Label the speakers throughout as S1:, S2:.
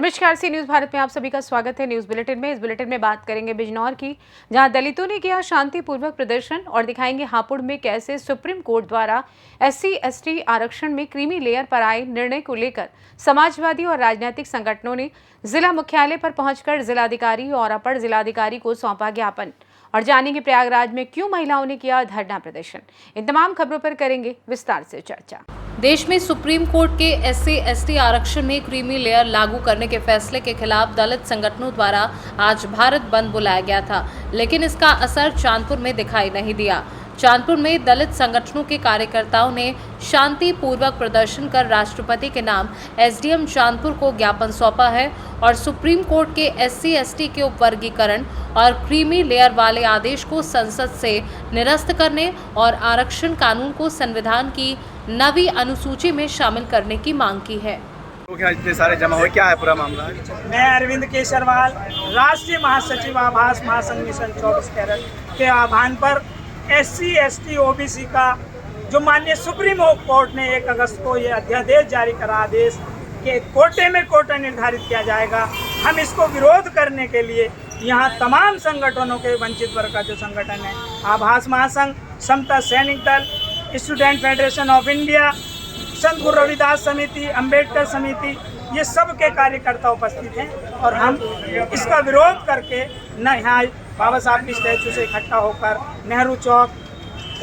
S1: नमस्कार, सी न्यूज़ भारत में आप सभी का स्वागत है। न्यूज़ बुलेटिन में इस बुलेटिन में बात करेंगे बिजनौर की, जहां दलितों ने किया शांतिपूर्वक प्रदर्शन, और दिखाएंगे हापुड़ में कैसे सुप्रीम कोर्ट द्वारा SC/ST आरक्षण में क्रीमी लेयर पर आए निर्णय को लेकर समाजवादी और राजनीतिक संगठनों ने जिला मुख्यालय पर पहुंचकर जिलाधिकारी और अपर जिलाधिकारी को सौंपा ज्ञापन। और जानेंगे प्रयागराज में क्यों महिलाओं ने किया धरना प्रदर्शन। इन तमाम खबरों पर करेंगे विस्तार से चर्चा। देश में सुप्रीम कोर्ट के SC/ST आरक्षण में क्रीमी लेयर लागू करने के फैसले के खिलाफ दलित संगठनों द्वारा आज भारत बंद बुलाया गया था, लेकिन इसका असर चांदपुर में दिखाई नहीं दिया। चांदपुर में दलित संगठनों के कार्यकर्ताओं ने शांतिपूर्वक प्रदर्शन कर राष्ट्रपति के नाम SDM चांदपुर को ज्ञापन सौंपा है और सुप्रीम कोर्ट के SC/ST के उपवर्गीकरण और क्रीमी लेयर वाले आदेश को संसद से निरस्त करने और आरक्षण कानून को संविधान की 9वीं अनुसूची में शामिल करने की मांग की है।
S2: इतने सारे जमा हुए, क्या है पूरा मामला?
S3: मैं अरविंद केसरवाल, राष्ट्रीय महासचिव आभास महासंघ मिशन 24 कैरेट के आह्वान पर SC/ST OBC का जो माननीय सुप्रीम कोर्ट ने 1 अगस्त को ये अध्यादेश जारी करा, आदेश के कोटे में कोटा निर्धारित किया जाएगा, हम इसको विरोध करने के लिए यहाँ तमाम संगठनों के वंचित वर्ग का जो संगठन है, आभास महासंघ, समता सैनिक दल, स्टूडेंट फेडरेशन ऑफ इंडिया, संत गुरु रविदास समिति, अंबेडकर समिति, ये सब के कार्यकर्ता उपस्थित हैं और हम इसका विरोध करके न यहाँ बाबा साहब की स्टैचू से इकट्ठा होकर नेहरू चौक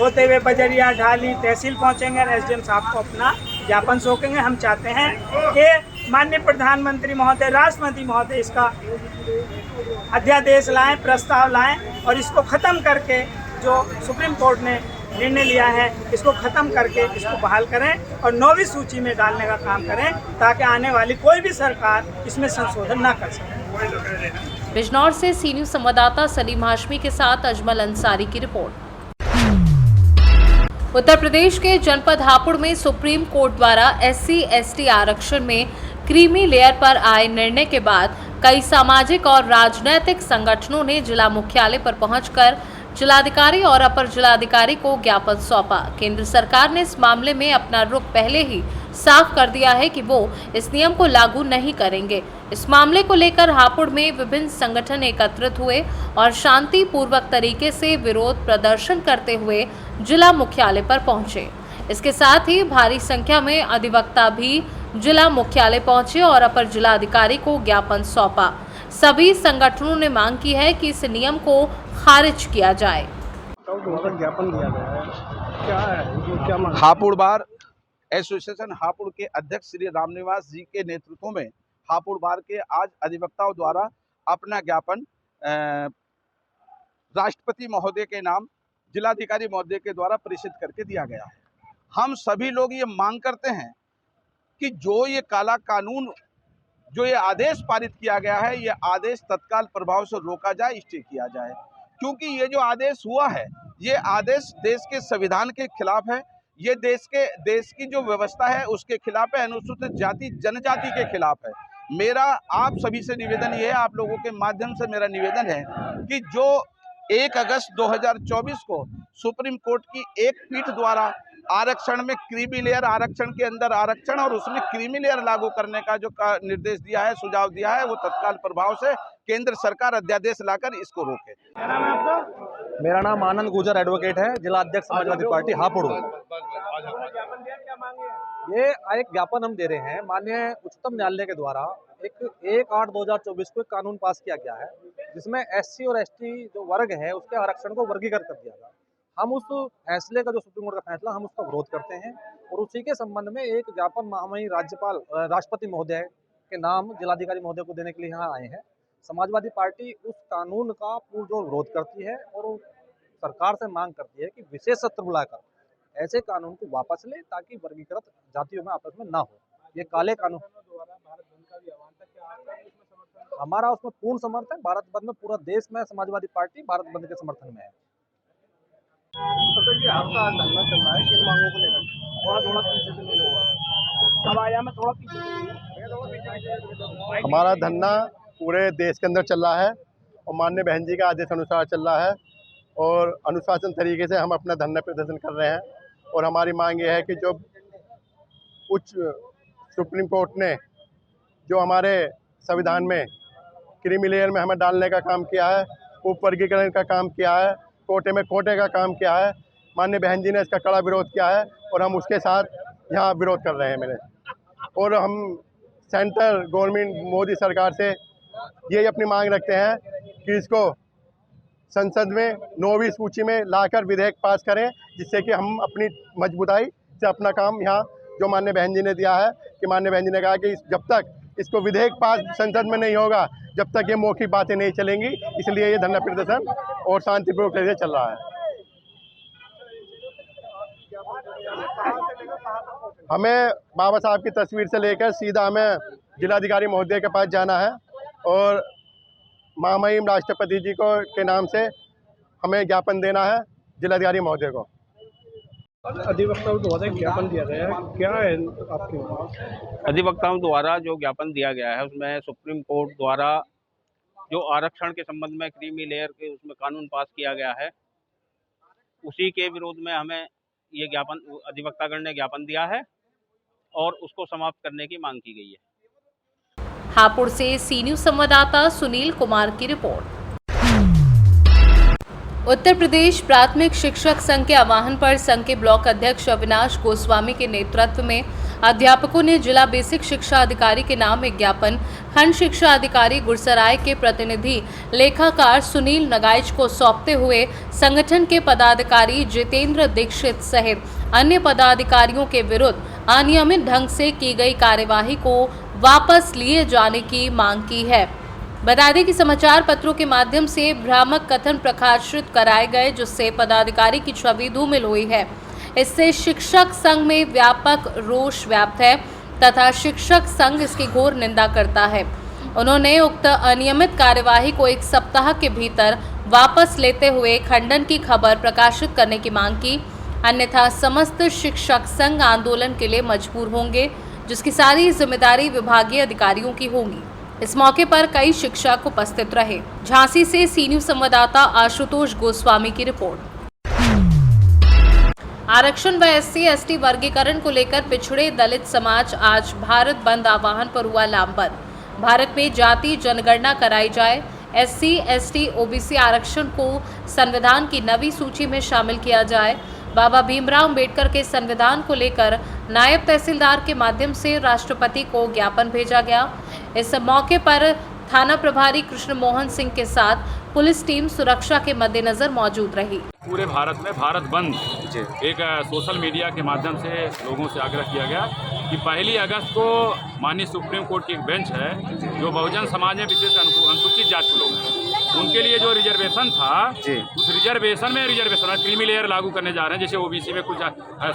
S3: होते हुए बजरिया, ढाली, तहसील पहुँचेंगे और SDM साहब को अपना ज्ञापन सौंपेंगे। हम चाहते हैं कि माननीय प्रधानमंत्री महोदय, राष्ट्रपति महोदय इसका अध्यादेश लाएं, प्रस्ताव लाएं और इसको ख़त्म करके जो सुप्रीम कोर्ट ने निर्णय लिया है इसको ख़त्म करके इसको बहाल करें और 9वीं सूची में डालने का काम करें, ताकि आने वाली कोई भी सरकार इसमें संशोधन ना कर सके।
S1: बिजनौर से सी न्यूज़ संवाददाता सलीम हाशमी के साथ अजमल अंसारी की रिपोर्ट। उत्तर प्रदेश के जनपद हापुड़ में सुप्रीम कोर्ट द्वारा SC/ST आरक्षण में क्रीमी लेयर पर आए निर्णय के बाद कई सामाजिक और राजनीतिक संगठनों ने जिला मुख्यालय पर पहुंचकर जिलाधिकारी और अपर जिलाधिकारी को ज्ञापन सौंपा। केंद्र सरकार ने इस मामले में अपना रुख पहले ही साफ कर दिया है कि वो इस नियम को लागू नहीं करेंगे। इस मामले को लेकर हापुड़ में विभिन्न संगठन एकत्रित हुए और शांतिपूर्वक तरीके से विरोध प्रदर्शन करते हुए जिला मुख्यालय पर पहुंचे। इसके साथ ही भारी संख्या में अधिवक्ता भी जिला मुख्यालय पहुंचे और अपर जिलाधिकारी को ज्ञापन सौंपा। सभी संगठनों ने मांग की है कि इस नियम को खारिज किया जाए।
S2: ज्ञापन दिया गया है, क्या है, क्या मांग?
S4: हापुड़ बार एसोसिएशन हापुड़ के अध्यक्ष श्री रामनिवास जी के नेतृत्व में हापुड़ बार के आज अधिवक्ताओं द्वारा अपना ज्ञापन राष्ट्रपति महोदय के नाम जिलाधिकारी महोदय के द्वारा प्रेषित करके दिया गया है। हम सभी लोग ये मांग करते हैं कि जो ये काला कानून, जो ये आदेश पारित किया गया है, ये आदेश तत्काल प्रभाव से रोका जाए, स्टे किया जाए, क्योंकि ये जो आदेश हुआ है ये आदेश देश के संविधान के खिलाफ है, ये देश की जो व्यवस्था है उसके खिलाफ है, अनुसूचित जाति जनजाति के खिलाफ है। मेरा आप सभी से निवेदन ये है, आप लोगों के माध्यम से मेरा निवेदन है कि जो 1 अगस्त 2024 को सुप्रीम कोर्ट की एक पीठ द्वारा आरक्षण में क्रीमी लेयर, आरक्षण के अंदर आरक्षण और उसमें क्रीमी लेयर लागू करने का जो निर्देश दिया है, सुझाव दिया है, वो तत्काल प्रभाव से केंद्र सरकार अध्यादेश लाकर इसको रोके।
S2: क्या नाम है आपका?
S5: मेरा नाम आनंद गुजर एडवोकेट है, जिला अध्यक्ष समाजवादी पार्टी हापुड़। ये एक ज्ञापन हम दे रहे हैं, माननीय उच्चतम न्यायालय के द्वारा 1/8/2024 को एक कानून पास किया गया है, जिसमें SC और ST जो वर्ग है उसके आरक्षण को वर्गीकृत कर दिया गया। हम उस फैसले का, जो सुप्रीम कोर्ट का फैसला, हम उसका विरोध करते हैं और उसी के संबंध में एक ज्ञापन महामहिम राष्ट्रपति महोदय के नाम जिलाधिकारी महोदय को देने के लिए यहाँ आए हैं। समाजवादी पार्टी उस कानून का जो विरोध करती है और सरकार से मांग करती है कि विशेष सत्र बुलाकर ऐसे कानून को वापस ले, ताकि वर्गीकृत जातियों में आपस में ना हो। ये काले कानून, हमारा उसमें पूर्ण समर्थन, भारत बंद में पूरा देश में समाजवादी पार्टी भारत बंद के समर्थन में है।
S2: तो आपका धरना चल रहा है, किन मांगों को लेकर? थोड़ा पीछे से ले लो, अब आया, मैं थोड़ा पीछे।
S6: हमारा धरना पूरे देश के अंदर चल रहा है और माननीय बहन जी का आदेश अनुसार चल रहा है और अनुशासन तरीके से हम अपना धरना प्रदर्शन कर रहे हैं। और हमारी मांग ये है कि जो उच्च सुप्रीम कोर्ट ने जो हमारे संविधान में क्रीमी लेयर में हमें डालने का काम किया है, उप वर्गीकरण का काम किया है, कोटे में कोटे का काम किया है। माननीय बहन जी ने इसका कड़ा विरोध किया है और हम उसके साथ यहाँ विरोध कर रहे हैं मेरे। और हम सेंट्रल गवर्नमेंट मोदी सरकार से यही अपनी मांग रखते हैं कि इसको संसद में 9वीं सूची में लाकर विधेयक पास करें, जिससे कि हम अपनी मजबूताई से अपना काम यहाँ जो माननीय बहन जी ने दिया है कि माननीय बहन जी ने कहा कि जब तक इसको विधेयक पास संसद में नहीं होगा जब तक ये मौखिक बातें नहीं चलेंगी, इसलिए ये धरना प्रदर्शन और शांतिपूर्वक तरीके से चल रहा है। हमें बाबा साहब की तस्वीर से लेकर सीधा हमें जिलाधिकारी महोदय के पास जाना है और महामहिम राष्ट्रपति जी को के नाम से हमें ज्ञापन देना है जिलाधिकारी महोदय को।
S2: अधिवक्ताओं द्वारा ज्ञापन दिया गया है, क्या है आपके पास?
S7: अधिवक्ताओं द्वारा जो ज्ञापन दिया गया है उसमें सुप्रीम कोर्ट द्वारा जो आरक्षण के संबंध में क्रीमी लेयर के उसमें कानून पास किया गया है, उसी के विरोध में हमें ये ज्ञापन अधिवक्तागण ने ज्ञापन दिया है और उसको समाप्त करने की मांग की गई है।
S8: हापुड़ से सी न्यूज़ संवाददाता सुनील कुमार की रिपोर्ट। उत्तर प्रदेश प्राथमिक शिक्षक संघ के आह्वान पर संघ के ब्लॉक अध्यक्ष अविनाश गोस्वामी के नेतृत्व में अध्यापकों ने जिला बेसिक शिक्षा अधिकारी के नाम एक ज्ञापन खंड शिक्षा अधिकारी गुरसराय के प्रतिनिधि लेखाकार सुनील नगाइच को सौंपते हुए संगठन के पदाधिकारी जितेंद्र दीक्षित सहित अन्य पदाधिकारियों के विरुद्ध अनियमित ढंग से की गई कार्यवाही को वापस लिए जाने की मांग की है। बता दें कि समाचार पत्रों के माध्यम से भ्रामक कथन प्रकाशित कराए गए, जिससे पदाधिकारी की छवि धूमिल हुई है। इससे शिक्षक संघ में व्यापक रोष व्याप्त है तथा शिक्षक संघ इसकी घोर निंदा करता है। उन्होंने उक्त अनियमित कार्यवाही को 1 सप्ताह के भीतर वापस लेते हुए खंडन की खबर प्रकाशित करने की मांग की, अन्यथा समस्त शिक्षक संघ आंदोलन के लिए मजबूर होंगे, जिसकी सारी जिम्मेदारी विभागीय अधिकारियों की होगी। इस मौके पर कई शिक्षक उपस्थित रहे। झांसी से सी न्यूज़ संवाददाता आशुतोष गोस्वामी की रिपोर्ट। आरक्षण व SC/ST वर्गीकरण को लेकर पिछड़े दलित समाज आज भारत बंद आह्वान पर हुआ लामबंद। भारत में जाति जनगणना कराई जाए, SC/ST OBC आरक्षण को संविधान की 9वीं सूची में शामिल किया जाए। बाबा भीमराव अंबेडकर के संविधान को लेकर नायब तहसीलदार के माध्यम से राष्ट्रपति को ज्ञापन भेजा गया। इस मौके पर थाना प्रभारी कृष्ण मोहन सिंह के साथ पुलिस टीम सुरक्षा के मद्देनजर मौजूद रही।
S9: पूरे भारत में भारत बंद एक सोशल मीडिया के माध्यम से लोगों से आग्रह किया गया कि 1 अगस्त को माननीय सुप्रीम कोर्ट की एक बेंच है जो बहुजन समाज में विशेष अनुसूचित जाति के लोग हैं, उनके लिए जो रिजर्वेशन था उस रिजर्वेशन में क्रीमी लेयर लागू करने जा रहे हैं। जैसे OBC में कुछ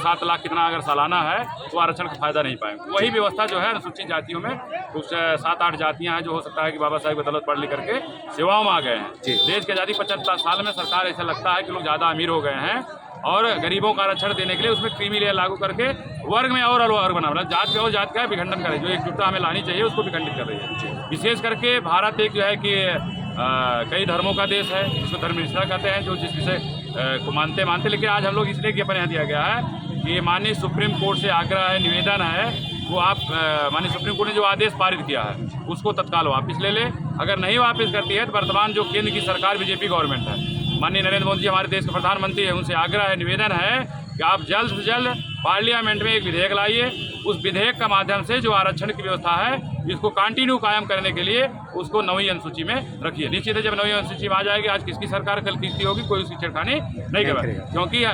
S9: 7 लाख कितना अगर सालाना है तो आरक्षण का फायदा नहीं पाएंगे, वही व्यवस्था जो है अनुसूचित जातियों में कुछ 7-8 जातियां हैं जो हो सकता है कि बाबा साहेब की बदौलत पढ़ लिख करके सेवाओं में आ गए हैं। देश की आज़ादी 75 साल में सरकार ऐसा लगता है कि लोग ज़्यादा अमीर हो गए हैं और गरीबों का आरक्षण देने के लिए उसमें क्रीमी लेयर लागू करके वर्ग में और वर्ग बना, मतलब जात पे और जात का विखंडन करे, जो एकजुटता हमें लानी चाहिए उसको विखंडित कर रही है। विशेष करके भारत एक जो है कि कई धर्मों का देश है, जिसको धर्म निष्ठा कहते हैं, जो जिस विषय को मानते, लेकिन आज हम लोग इसलिए ज्ञापन यहाँ दिया गया है कि माननीय सुप्रीम कोर्ट से आग्रह है, निवेदन है, वो आप माननीय सुप्रीम कोर्ट ने जो आदेश पारित किया है उसको तत्काल वापस ले ले। अगर नहीं वापस करती है तो वर्तमान जो केंद्र की सरकार बीजेपी गवर्नमेंट है, माननीय नरेंद्र मोदी जी हमारे देश के प्रधानमंत्री हैं, उनसे आग्रह है, निवेदन है कि आप जल्द से जल्द पार्लियामेंट में एक विधेयक लाइए। उस विधेयक का माध्यम से जो आरक्षण की व्यवस्था है इसको कंटिन्यू कायम करने के लिए उसको 9वीं अनुसूची में रखिए। निश्चित है जब 9वीं अनुसूची में आ जाएगी, आज किसकी सरकार कल किसकी होगी, कोई उसकी छेड़खानी नहीं करेगा, क्योंकि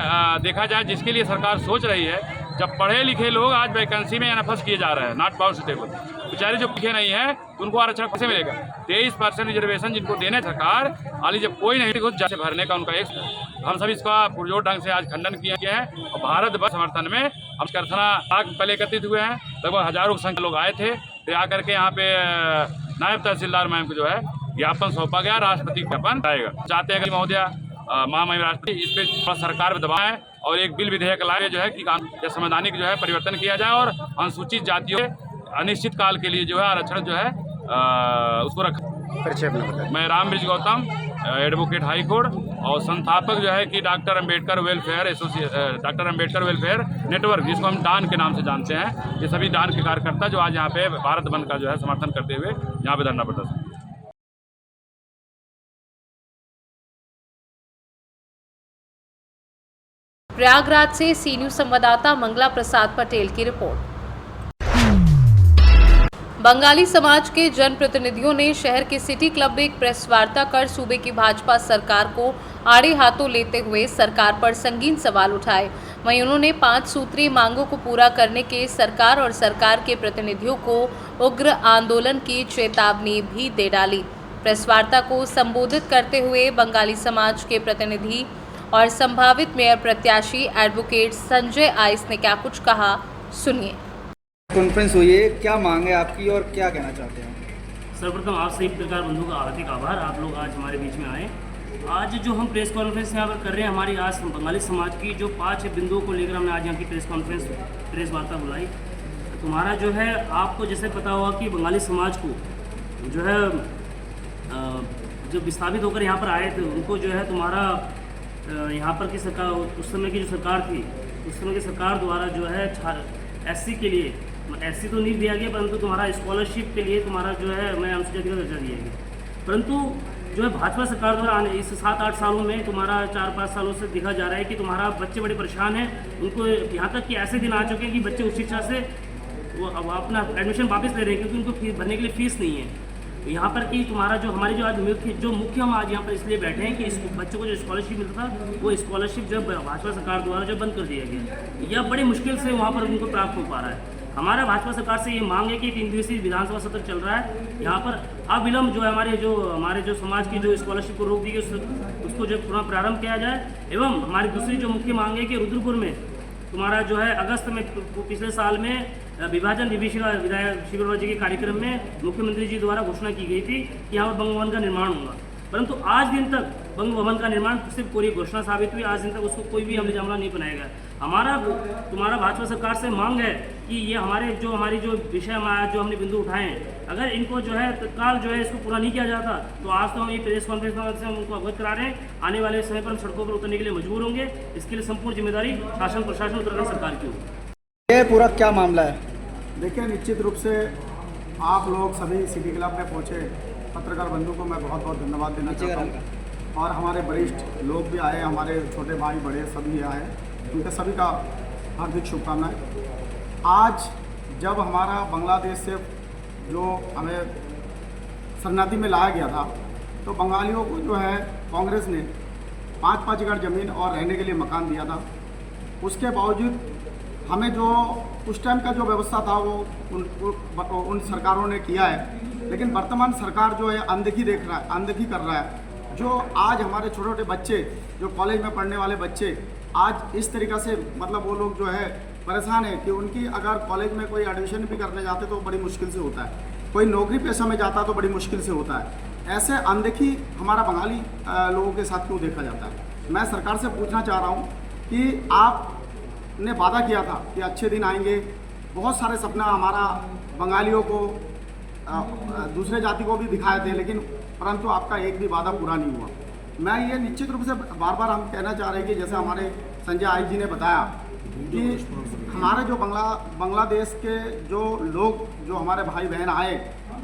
S9: देखा जाए जिसके लिए सरकार सोच रही है, जब पढ़े लिखे लोग आज वैकेंसी में NFS किए जा रहे हैं, नॉट बाउंड सुटेबल, बेचारे जो लिखे नहीं है तो उनको आरक्षण कैसे मिलेगा। 23% रिजर्वेशन जिनको देने सरकार हाली जब कोई नहीं कुछ जैसे भरने का उनका एक, हम सभी इसका पुरजोर ढंग से आज खंडन किए हैं और भारत बंद समर्थन में हम करथना पहले एकत्रित हुए हैं, लगभग हजारों की संख्या लोग आए थे, तो आकर के यहाँ पे नायब तहसीलदार मैम को जो है ज्ञापन सौंपा गया, राष्ट्रपति ज्ञापन आएगा। चाहते हैं कि महोदया महामहिम राष्ट्रपति इस पर सरकार पर दबाएं और एक बिल विधेयक लाए जो है कि संवैधानिक जो है परिवर्तन किया जाए और अनुसूचित जातियों अनिश्चित काल के लिए जो है आरक्षण जो है उसको रखा। मैं रामबृज गौतम, एडवोकेट हाई कोर्ट और संस्थापक जो है कि डॉक्टर अम्बेडकर वेलफेयर नेटवर्क, जिसको हम डान के नाम से जानते हैं, ये सभी डान के कार्यकर्ता जो आज यहाँ पे भारत बंद का जो है समर्थन करते हुए यहाँ पे धरना प्रदर्शन।
S8: प्रयागराज से सी न्यूज संवाददाता मंगला प्रसाद पटेल की रिपोर्ट। बंगाली समाज के जनप्रतिनिधियों ने शहर के सिटी क्लब में एक प्रेस वार्ता कर सूबे की भाजपा सरकार को आड़े हाथों लेते हुए सरकार पर संगीन सवाल उठाए। वहीं उन्होंने 5 सूत्रीय मांगों को पूरा करने के सरकार और सरकार के प्रतिनिधियों को उग्र आंदोलन की चेतावनी भी दे डाली। प्रेस वार्ता को संबोधित करते हुए बंगाली समाज के प्रतिनिधि और संभावित मेयर प्रत्याशी एडवोकेट संजय आइस ने क्या कुछ कहा, सुनिए।
S2: कॉन्फ्रेंस हुई है, क्या मांग है आपकी और क्या कहना चाहते हैं?
S10: सर्वप्रथम आप सभी पत्रकार बंधु का हार्दिक आभार, आप लोग आज हमारे बीच में आए। आज जो हम प्रेस कॉन्फ्रेंस यहाँ पर कर रहे हैं, हमारी आज बंगाली समाज की जो 5 बिंदुओं को लेकर हमने आज यहाँ की प्रेस वार्ता बुलाई। तुम्हारा जो है, आपको जैसे पता होगा कि बंगाली समाज को जो है जब विस्थापित होकर यहाँ पर आए थे, उनको जो है तुम्हारा यहाँ पर की सरकार, उस समय की जो सरकार थी, उस समय की सरकार द्वारा जो है SC के लिए SC तो नहीं दिया गया, परंतु तुम्हारा स्कॉलरशिप के लिए तुम्हारा जो है मैं अनुसूचित जाति का दर्जा दिया गया। परंतु जो है भाजपा सरकार द्वारा आने इस 7-8 सालों में तुम्हारा 4-5 सालों से देखा जा रहा है कि तुम्हारा बच्चे बड़े परेशान हैं। उनको यहाँ तक कि ऐसे दिन आ चुके हैं कि बच्चे उच्च शिक्षा से वो अब अपना एडमिशन वापस ले रहे हैं, क्योंकि उनको फीस भरने के लिए फ़ीस नहीं है। यहाँ पर कि तुम्हारा जो हमारी जो आज मुख्य हम आज यहाँ पर इसलिए बैठे हैं कि इस बच्चों को जो स्कॉलरशिप मिलता था, वो स्कॉलरशिप जो भाजपा सरकार द्वारा जो बंद कर दिया गया, या बड़ी मुश्किल से वहाँ पर उनको प्राप्त हो पा रहा है। हमारा भाजपा सरकार से ये मांग है कि 3 दिवसीय विधानसभा सत्र चल रहा है, यहाँ पर अविलंब जो है हमारे जो समाज की जो स्कॉलरशिप को रोक दी गई उसको जो पुनः प्रारंभ किया जाए। एवं हमारी दूसरी जो मुख्य मांग है कि रुद्रपुर में तुम्हारा जो है अगस्त में पिछले साल में विभाजन विभीषिका विधायक शिवराज जी के कार्यक्रम में मुख्यमंत्री जी द्वारा घोषणा की गई थी कि यहाँ पर बंग भवन का निर्माण होगा, परंतु आज दिन तक बंग भवन का निर्माण सिर्फ पूरी घोषणा साबित हुई। आज दिन तक उसको कोई भी अमली जामला नहीं बनाया गया। तुम्हारा भाजपा सरकार से मांग है कि ये हमारी जो विषय जो हमने बिंदु उठाए हैं, अगर इनको जो है तत्काल जो है इसको पूरा नहीं किया जाता, तो आज तो हम ये प्रेस कॉन्फ्रेंस से हम उनको अवगत करा रहे हैं। आने वाले समय पर हम सड़कों पर उतरने के लिए मजबूर होंगे। इसके लिए संपूर्ण जिम्मेदारी शासन प्रशासन उत्तराखंड सरकार की होगी।
S2: ये पूरा क्या मामला है? देखिए, निश्चित रूप से आप लोग सभी सिटी क्लब में पहुँचे पत्रकार बंधु को मैं बहुत बहुत धन्यवाद देना चाहता हूँ, और हमारे वरिष्ठ लोग भी आए, हमारे छोटे भाई बड़े सभी आए, उनके सभी का हार्दिक शुभकामनाएं। आज जब हमारा बांग्लादेश से जो हमें शरणार्थी में लाया गया था, तो बंगालियों को जो है कांग्रेस ने 5-5 एकड़ ज़मीन और रहने के लिए मकान दिया था। उसके बावजूद हमें जो उस टाइम का जो व्यवस्था था वो उन सरकारों ने किया है, लेकिन वर्तमान सरकार जो है अनदेखी कर रहा है। जो आज हमारे छोटे छोटे बच्चे जो कॉलेज में पढ़ने वाले बच्चे आज इस तरीक़ा से मतलब वो लोग जो है परेशान है कि उनकी अगर कॉलेज में कोई एडमिशन भी करने जाते तो बड़ी मुश्किल से होता है, कोई नौकरी पेशा में जाता तो बड़ी मुश्किल से होता है। ऐसे अनदेखी हमारा बंगाली लोगों के साथ क्यों देखा जाता है? मैं सरकार से पूछना चाह रहा हूँ कि आपने वादा किया था कि अच्छे दिन आएंगे, बहुत सारे सपना हमारा बंगालियों को दूसरे जाति को भी दिखाए थे, लेकिन परंतु आपका एक भी वादा पूरा नहीं हुआ। मैं ये निश्चित रूप से बार बार हम कहना चाह रहे हैं कि जैसे हमारे संजय आइस जी ने बताया कि हमारे जो बांग्लादेश के जो लोग जो हमारे भाई बहन आए,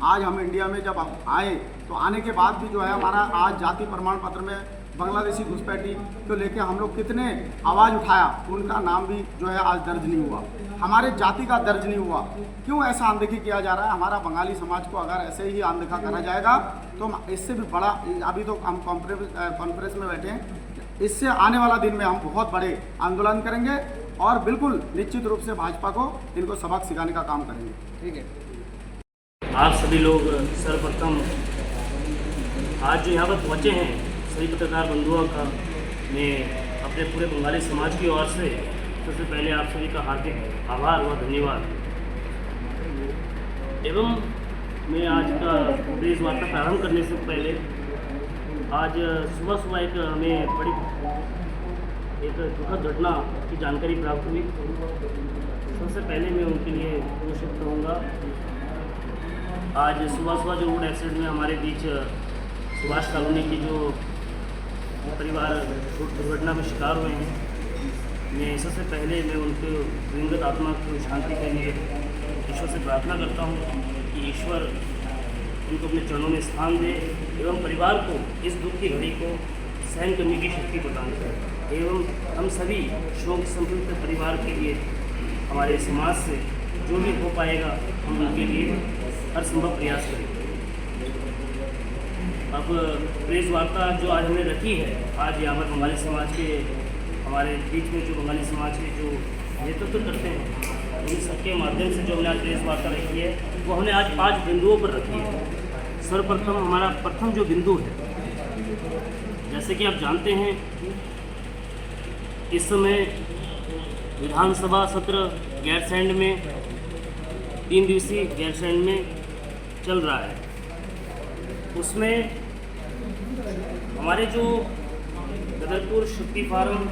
S2: आज हम इंडिया में जब आए तो आने के बाद भी जो है हमारा आज जाति प्रमाण पत्र में बांग्लादेशी घुसपैठी को लेके हम लोग कितने आवाज़ उठाया, उनका नाम भी जो है आज दर्ज नहीं हुआ, हमारे जाति का दर्ज नहीं हुआ। क्यों ऐसा अनदेखी किया जा रहा है? हमारा बंगाली समाज को अगर ऐसे ही अनदेखा करा जाएगा तो इससे भी बड़ा, अभी तो हम कॉन्फ्रेंस में बैठे हैं, इससे आने वाला दिन में हम बहुत बड़े आंदोलन करेंगे और बिल्कुल निश्चित रूप से भाजपा को इनको सबक सिखाने का काम करेंगे। ठीक है,
S10: आप सभी लोग सर्वप्रथम आज जो यहाँ पर पहुँचे हैं, सभी पत्रकार बंधुओं का मैं अपने पूरे बंगाली समाज की ओर से सबसे पहले आप सभी का हार्दिक आभार व धन्यवाद। एवं मैं आज का प्रेस वार्ता प्रारंभ करने से पहले आज सुबह एक हमें बड़ी एक दुखद घटना की जानकारी प्राप्त हुई। सबसे पहले मैं उनके लिए घोषित करूँगा। आज सुबह जो रोड एक्सीडेंट में हमारे बीच सुभाष कॉलोनी की जो परिवार दुर्घटना में शिकार हुए हैं, मैं सबसे पहले मैं उनके दिवंगत आत्मा को शांति के लिए ईश्वर से प्रार्थना करता हूँ कि ईश्वर उनको अपने चरणों में स्थान दे एवं परिवार को इस दुख की घड़ी को सहन करने की शक्ति प्रदान करे एवं हम सभी शोक संतप्त परिवार के लिए हमारे समाज से जो भी हो पाएगा हम उनके लिए हर संभव प्रयास करेंगे। अब प्रेस वार्ता जो आज हमने रखी है, आज यहाँ पर बंगाली समाज के हमारे बीच में जो बंगाली समाज के जो नेतृत्व करते हैं उन सबके माध्यम से जो हमने आज प्रेस वार्ता रखी है वो हमने आज 5 बिंदुओं पर रखी है। सर्वप्रथम हमारा प्रथम जो बिंदु है, जैसे कि आप जानते हैं इस समय विधानसभा सत्र गैरसैंण में 3 दिवसीय गैरसैंण में चल रहा है। उसमें हमारे जो गदरपुर शक्ति फार्म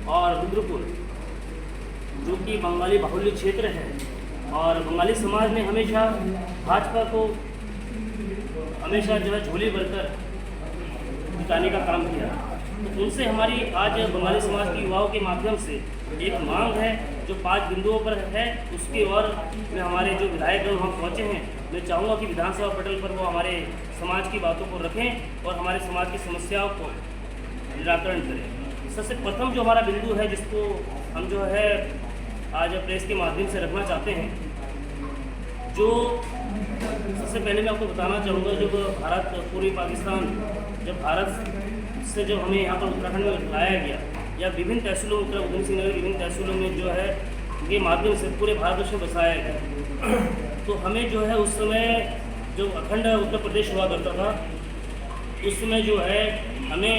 S10: और रुद्रपुर जो कि बंगाली बाहुल्य क्षेत्र है और बंगाली समाज ने हमेशा भाजपा को हमेशा जो है झोली भरकर जिताने का काम किया। तो उनसे हमारी आज बंगाली समाज के युवाओं के माध्यम से एक मांग है जो 5 बिंदुओं पर है, उसकी ओर में हमारे जो विधायकगण वहाँ पहुँचे हैं, मैं चाहूँगा कि विधानसभा पटल पर वो हमारे समाज की बातों को रखें और हमारे समाज की समस्याओं को निराकरण करें। सबसे प्रथम जो हमारा बिंदु है जिसको हम जो है आज प्रेस के माध्यम से रखना चाहते हैं, जो सबसे पहले मैं आपको बताना चाहूँगा, जब भारत पूर्वी पाकिस्तान जब भारत से जब हमें यहाँ पर उत्तराखंड में लाया गया या विभिन्न तहसीलों उत्तर उधम सिंह नगर विभिन्न तहसीलों में जो है के माध्यम से पूरे भारतवर्ष में बसाया गया, तो हमें जो है उस समय जो अखंड उत्तर प्रदेश हुआ करता था उस समय जो है हमें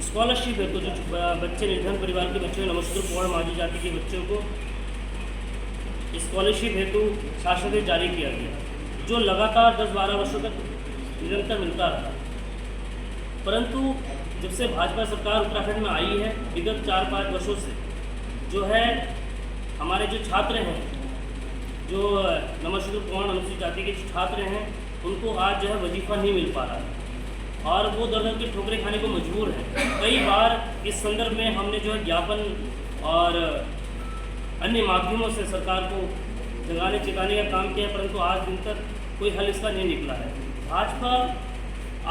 S10: स्कॉलरशिप है तो जो बच्चे निर्धन परिवार के बच्चों नमस्कार पौड़ माझी जाति के बच्चों को स्कॉलरशिप हेतु शासन जारी किया गया, जो लगातार 10-12 वर्षों तक निरंतर मिलता रहा। परंतु जब से भाजपा सरकार उत्तराखंड में आई है, विगत 4-5 वर्षों से जो है हमारे जो छात्र हैं, जो नमस्कार पौड़ अनुसूचित जाति के छात्र हैं, उनको आज जो है वजीफा नहीं मिल पा रहा है और वो दर दर के ठोकरें खाने को मजबूर हैं। कई बार इस संदर्भ में हमने जो है ज्ञापन और अन्य माध्यमों से सरकार को जगाने चिताने का काम किया, परंतु आज दिन तक कोई हल इसका नहीं निकला है। भाजपा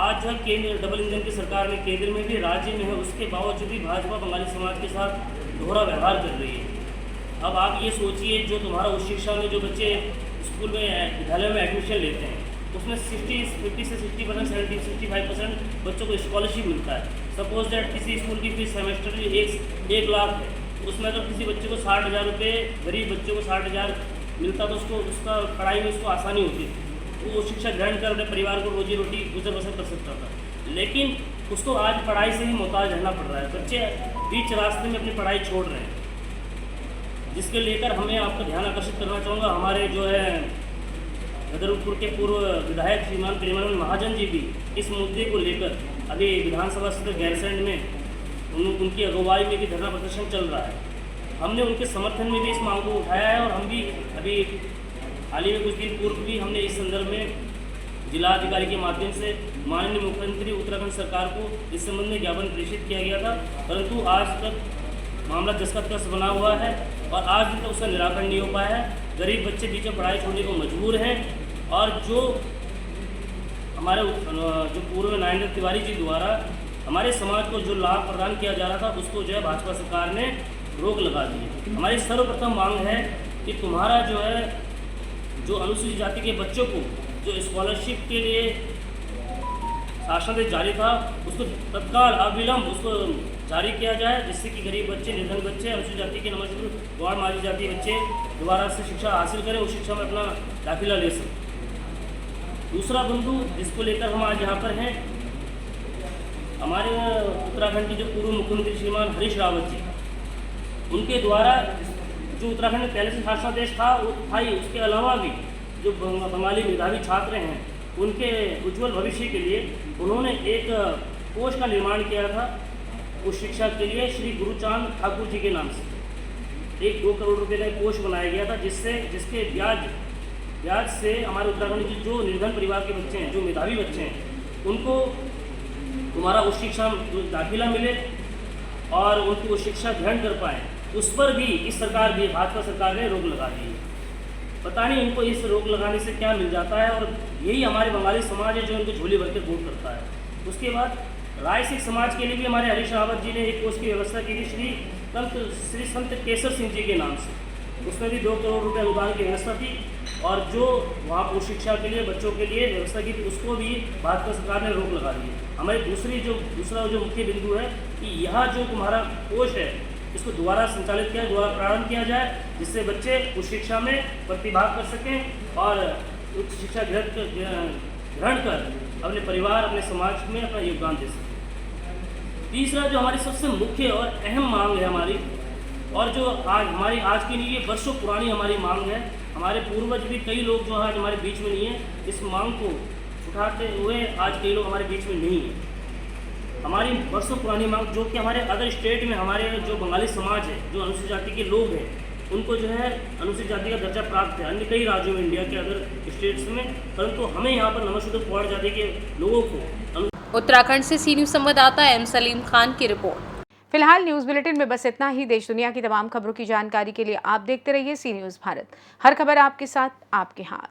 S10: आज जो है केंद्र डबल इंजन की सरकार में केंद्र में भी राज्य में है, उसके बावजूद भी भाजपा बंगाली समाज के साथ दोहरा व्यवहार कर रही है। अब आप ये सोचिए, जो तुम्हारा उच्च शिक्षा में जो बच्चे स्कूल में विद्यालय में एडमिशन लेते हैं उसमें 50 से 60%, 65% बच्चों को स्कॉलरशिप मिलता है। सपोज दैट किसी स्कूल की फीस सेमेस्टरली 1 लाख है, उसमें अगर किसी बच्चे को 60,000 रुपये, गरीब बच्चे को 60,000 मिलता तो उसको उसका पढ़ाई में उसको आसानी होती थी, वो शिक्षा ग्रहण कर अपने परिवार को रोजी रोटी गुजर बसर कर सकता था। लेकिन उसको आज पढ़ाई से ही मोहताज रहना पड़ रहा है। बच्चे बीच रास्ते में अपनी पढ़ाई छोड़ रहे हैं, जिसके लेकर हमें आपका ध्यान आकर्षित करना चाहूँगा। हमारे जो है गदरपुर के पूर्व विधायक श्रीमान प्रेमानंद महाजन जी भी इस मुद्दे को लेकर अभी विधानसभा सत्र गैरसैंण में उनकी अगुवाई में भी धरना प्रदर्शन चल रहा है। हमने उनके समर्थन में भी इस मांग को उठाया है और हम भी अभी हाल ही में कुछ दिन पूर्व भी हमने इस संदर्भ में जिलाधिकारी के माध्यम से माननीय मुख्यमंत्री उत्तराखंड सरकार को इस संबंध में ज्ञापन प्रेषित किया गया था, परंतु आज तक मामला दस्तखत बना हुआ है और आज दिन तक उसका निराकरण नहीं हो पाया है। गरीब बच्चे बीच में पढ़ाई छोड़ने को मजबूर हैं और जो हमारे जो पूर्व नागेंद्र तिवारी जी द्वारा हमारे समाज को जो लाभ प्रदान किया जा रहा था उसको जो है भाजपा सरकार ने रोक लगा दी है। हमारी सर्वप्रथम मांग है कि तुम्हारा जो है जो अनुसूचित जाति के बच्चों को जो स्कॉलरशिप के लिए शासन जारी था उसको तत्काल अविलंब उसको जारी किया जाए, जिससे कि गरीब बच्चे, निर्धन बच्चे, अनुसूचित जाति के नमस्कार पौड़ माझी जाति बच्चे दोबारा से शिक्षा हासिल करें, उस शिक्षा में अपना दाखिला ले सकें। दूसरा बिंदु जिसको लेकर हम आज यहाँ पर हैं, हमारे उत्तराखंड के जो पूर्व मुख्यमंत्री श्रीमान हरीश रावत जी, उनके द्वारा जो उत्तराखंड में पहले से शासनादेश था वो था ही, उसके अलावा भी जो बंगाली मेधावी छात्र हैं उनके उज्जवल भविष्य के लिए उन्होंने एक कोष का निर्माण किया था उस शिक्षा के लिए श्री गुरुचांद ठाकुर जी के नाम से। 2 करोड़ रुपये का कोष बनाया गया था, जिसके ब्याज से हमारे उत्तराखंड के जो निर्धन परिवार के बच्चे हैं, जो मेधावी बच्चे हैं, उनको तुम्हारा उस शिक्षा में दाखिला मिले और उनकी वो शिक्षा ग्रहण कर पाए, उस पर भी इस सरकार भी भाजपा सरकार ने रोक लगा दी है। पता नहीं इनको इस रोक लगाने से क्या मिल जाता है, और यही हमारे बंगाली समाज है जो इनको झोली भर के वोट करता है। उसके बाद राय सिख समाज के लिए भी हमारे हरीश रावत जी ने एक कोष की व्यवस्था की थी श्री संत केसर सिंह जी के नाम से। उसमें भी 2 करोड़ रुपये अनुदान की व्यवस्था थी, और जो वहाँ पर शिक्षा के लिए बच्चों के लिए व्यवस्था की थी उसको भी भाजपा सरकार ने रोक लगा दी है। हमारी दूसरा जो मुख्य बिंदु है कि यहाँ जो तुम्हारा कोष है इसको दोबारा संचालित किया, दोबारा प्रारंभ किया जाए, जिससे बच्चे उच्च शिक्षा में प्रतिभाग कर सकें और उच्च शिक्षा ग्रहण कर अपने परिवार, अपने समाज में अपना योगदान दे सकें। तीसरा जो हमारी सबसे मुख्य और अहम मांग है हमारी, और जो आज की नहीं, ये वर्षों पुरानी हमारी मांग है। हमारे पूर्वज भी कई लोग जो आज हमारे बीच में नहीं है, इस मांग को उठाते हुए आज कई लोग हमारे बीच में नहीं है। हमारी वर्षों पुरानी मांग जो कि हमारे अदर स्टेट में हमारे जो बंगाली समाज है, जो अनुसूचित जाति के लोग हैं, उनको जो है अनुसूचित जाति का दर्जा प्राप्त है अन्य कई राज्यों में, इंडिया के अदर स्टेट्स में, परंतु हमें यहाँ पर नमशूद्र पौड़ जाति के लोगों को।
S8: उत्तराखंड से सी न्यूज़ संवाददाता एम सलीम खान की रिपोर्ट।
S1: फिलहाल न्यूज़ बुलेटिन में बस इतना ही। देश दुनिया की तमाम खबरों की जानकारी के लिए आप देखते रहिए सी न्यूज़ भारत। हर खबर आपके साथ, आपके हाथ।